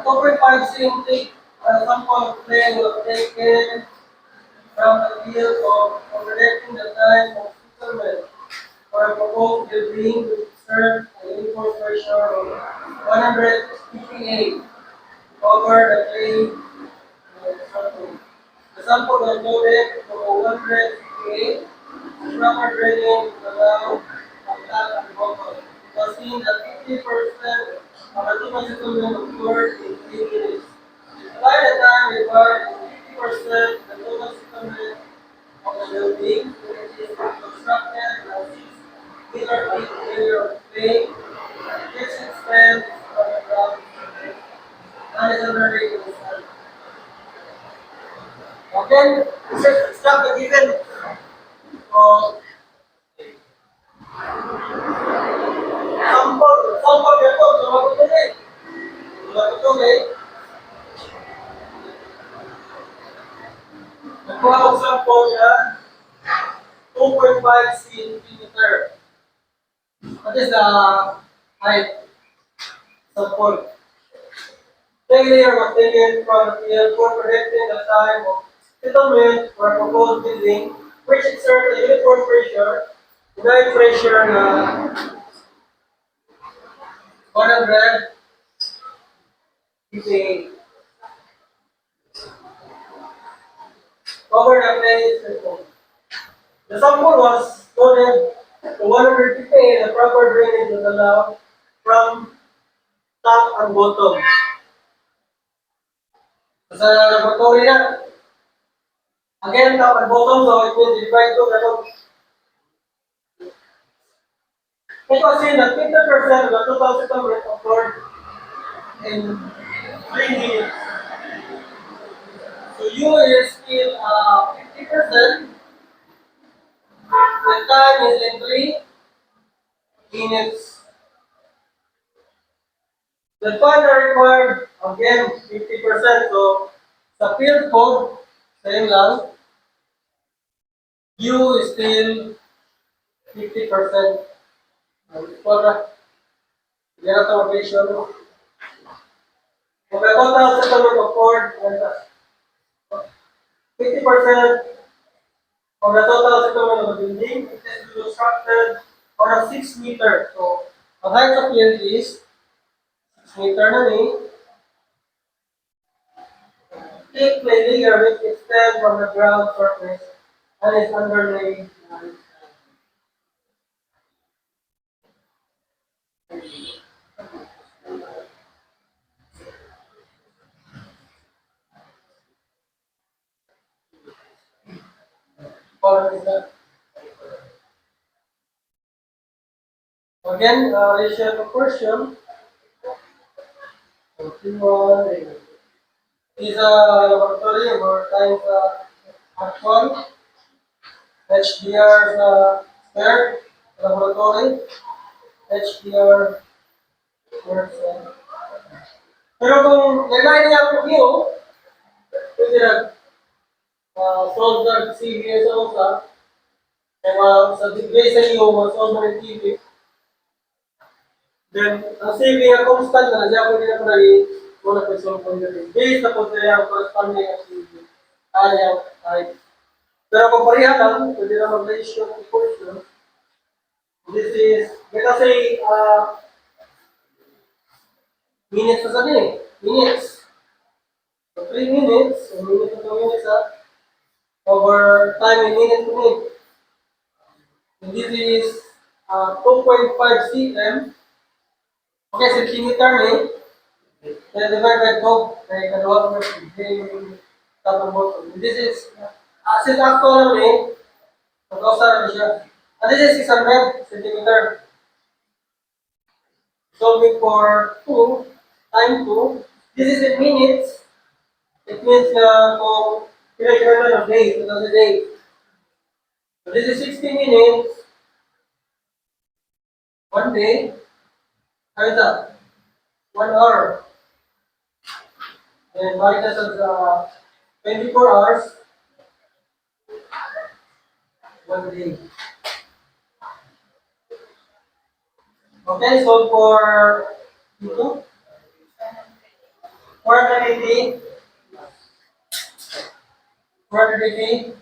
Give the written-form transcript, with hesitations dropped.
2.5 cm sample of clay was taken from the field of predicting the time of settlement for a proposed building to serve a uniform pressure of 158 over the clay sample. The sample was loaded to 158. Proper drainage allows a top and bottom. It was seen that 50% of the total settlement occurred in 3 minutes. By the time required is 50% the total settlement of the building, which is constructed a 6 meter deep layer of clay, which extends from the ground horizontally to the sun. Again, this is construct the given of sample ito, sumagot nakuha ko sample na 2.5 centimeter. That is the height sample. Failure was taken from the field for predicting the time of settlement for a proposed building, which exert a uniform pressure, denied pressure na 100 PPA. Over the place circle. The sample was loaded to 100 PPA. The proper drainage was allowed from top and bottom. Sa laboratory na, again, top and bottom, so it means divide to ganun. It was seen that 50% of the total settlement occurred in 3 minutes. So U is still 50%. The time is in 3 minutes. The time required, again, 50%. So sa field code, same lang. U is still 50%. Para yan ang automation. Kung may total settlement of Ford, 50% of the total settlement of the building, it is constructed on a 6 meter. So, ang height of field is 6 meter na ni. Thick clay layer which extends from the ground surface and is underlaid. Again, ratio proportion. Is a laboratory over times actual. HDR squared laboratory. HDR squared. Pero kung naglain niya ang view, pwede na solve ng CVS sa usa, kaya sa degree sa iyo, solve na ng TV. Then, ang CV na constant na, siya pwede na pala wala pa solve ng TV. Based na po siya ang corresponding ang CV. Ayaw, ay. Pero kung pareha lang, pwede na mag-ratio ng portion. This is, let us say, minutes na sabi eh. Minutes. So 3 minutes, so minutes na 2 minutes over time in minutes to minute. And this is 2.5 cm. Okay, centimeter ni. Then divide by 2. Kaya kalawa ko tapos bottom. This is, since actual ni, mag-ausar na siya. And this is 600 centimeter. Solving for 2 times 2. This is in minutes. It means kung pinag-share na ng days, ito sa day. So this is 60 minutes. 1 day. How is that? 1 hour. And minus of 24 hours. 1 day. Okay, so for dito, 480? 480?